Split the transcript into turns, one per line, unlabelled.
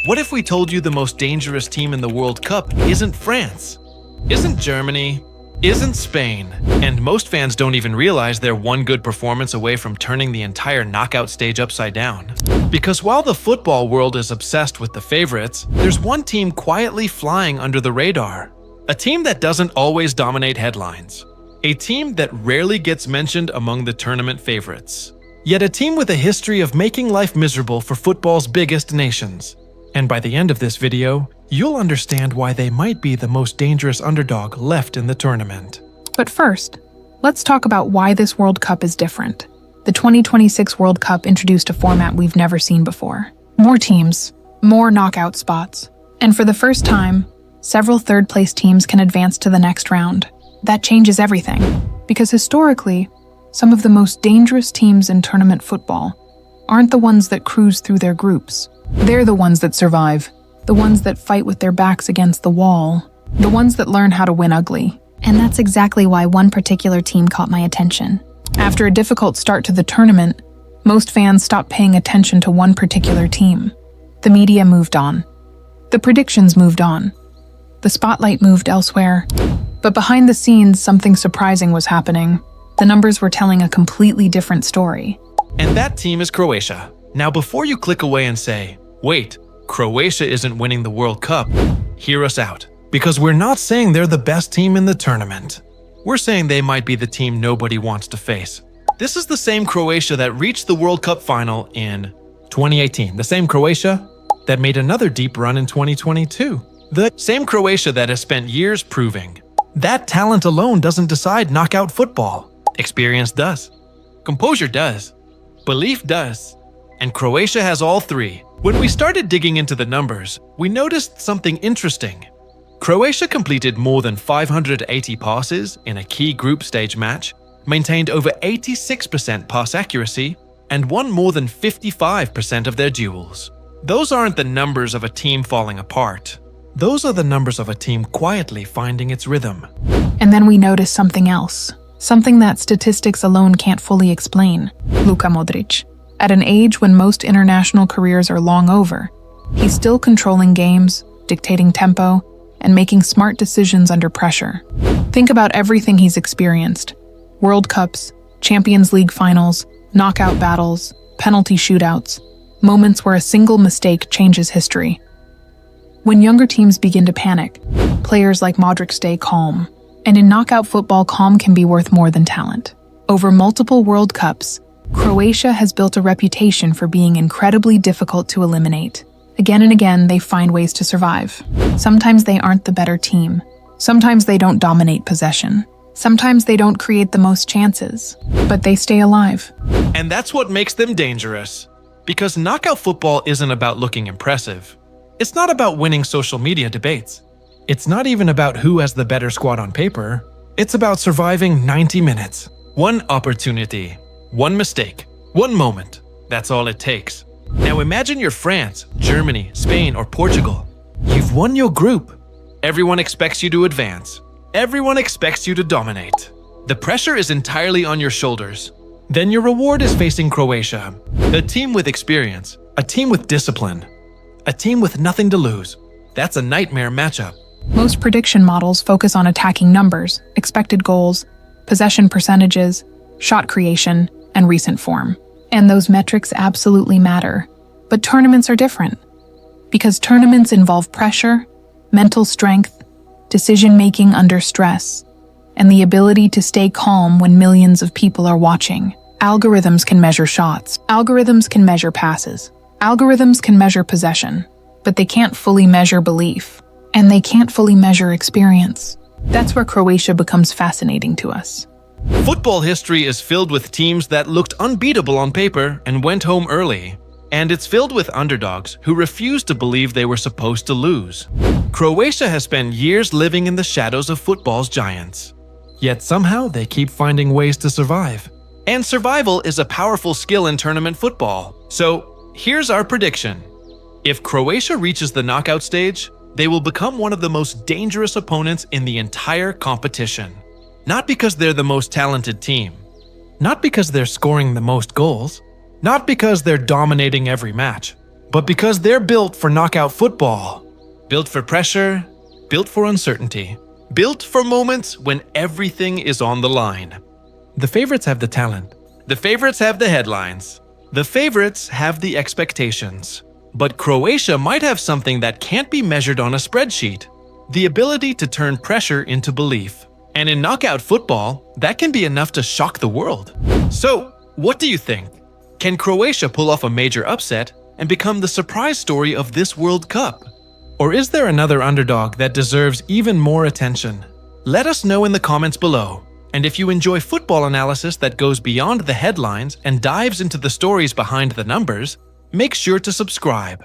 What if we told you the most dangerous team in the World Cup isn't France, isn't Germany, isn't Spain, and most fans don't even realize they're one good performance away from turning the entire knockout stage upside down? Because while the football world is obsessed with the favorites, there's one team quietly flying under the radar. A team that doesn't always dominate headlines. A team that rarely gets mentioned among the tournament favorites. Yet a team with a history of making life miserable for football's biggest nations. And by the end of this video, you'll understand why they might be the most dangerous underdog left in the tournament.
But first, let's talk about why this World Cup is different. The 2026 World Cup introduced a format we've never seen before. More teams, more knockout spots, and for the first time, several third-place teams can advance to the next round. That changes everything, because historically, some of the most dangerous teams in tournament football aren't the ones that cruise through their groups. They're the ones that survive, the ones that fight with their backs against the wall, the ones that learn how to win ugly.
And that's exactly why one particular team caught my attention.
After a difficult start to the tournament, most fans stopped paying attention to one particular team. The media moved on. The predictions moved on. The spotlight moved elsewhere. But behind the scenes, something surprising was happening. The numbers were telling a completely different story.
And that team is Croatia. Now before you click away and say, wait, Croatia isn't winning the World Cup, hear us out. Because we're not saying they're the best team in the tournament. We're saying they might be the team nobody wants to face. This is the same Croatia that reached the World Cup final in 2018. The same Croatia that made another deep run in 2022. The same Croatia that has spent years proving that talent alone doesn't decide knockout football. Experience does. Composure does. Belief does. And Croatia has all three. When we started digging into the numbers, we noticed something interesting. Croatia completed more than 580 passes in a key group stage match, maintained over 86% pass accuracy, and won more than 55% of their duels. Those aren't the numbers of a team falling apart. Those are the numbers of a team quietly finding its rhythm.
And then we noticed something else. Something that statistics alone can't fully explain. Luka Modrić. At an age when most international careers are long over, he's still controlling games, dictating tempo, and making smart decisions under pressure. Think about everything he's experienced. World Cups, Champions League finals, knockout battles, penalty shootouts, moments where a single mistake changes history. When younger teams begin to panic, players like Modric stay calm. And in knockout football, calm can be worth more than talent. Over multiple World Cups, Croatia has built a reputation for being incredibly difficult to eliminate. Again and again, they find ways to survive. Sometimes they aren't the better team. Sometimes they don't dominate possession. Sometimes they don't create the most chances, but they stay alive.
And that's what makes them dangerous. Because knockout football isn't about looking impressive. It's not about winning social media debates. It's not even about who has the better squad on paper. It's about surviving 90 minutes. One opportunity, one mistake, one moment. That's all it takes. Now imagine you're France, Germany, Spain, or Portugal. You've won your group. Everyone expects you to advance. Everyone expects you to dominate. The pressure is entirely on your shoulders. Then your reward is facing Croatia, a team with experience, a team with discipline, a team with nothing to lose. That's a nightmare matchup.
Most prediction models focus on attacking numbers, expected goals, possession percentages, shot creation, and recent form. And those metrics absolutely matter. But tournaments are different. Because tournaments involve pressure, mental strength, decision-making under stress, and the ability to stay calm when millions of people are watching. Algorithms can measure shots. Algorithms can measure passes. Algorithms can measure possession. But they can't fully measure belief. And they can't fully measure experience. That's where Croatia becomes fascinating to us.
Football history is filled with teams that looked unbeatable on paper and went home early. And it's filled with underdogs who refused to believe they were supposed to lose. Croatia has spent years living in the shadows of football's giants. Yet somehow they keep finding ways to survive. And survival is a powerful skill in tournament football. So here's our prediction. If Croatia reaches the knockout stage, they will become one of the most dangerous opponents in the entire competition. Not because they're the most talented team. Not because they're scoring the most goals. Not because they're dominating every match. but because they're built for knockout football. Built for pressure, built for uncertainty, built for moments when everything is on the line. The favorites have the talent. The favorites have the headlines. The favorites have the expectations. But Croatia might have something that can't be measured on a spreadsheet: the ability to turn pressure into belief. And in knockout football, that can be enough to shock the world. So, what do you think? Can Croatia pull off a major upset and become the surprise story of this World Cup? Or is there another underdog that deserves even more attention? Let us know in the comments below. And if you enjoy football analysis that goes beyond the headlines and dives into the stories behind the numbers, make sure to subscribe.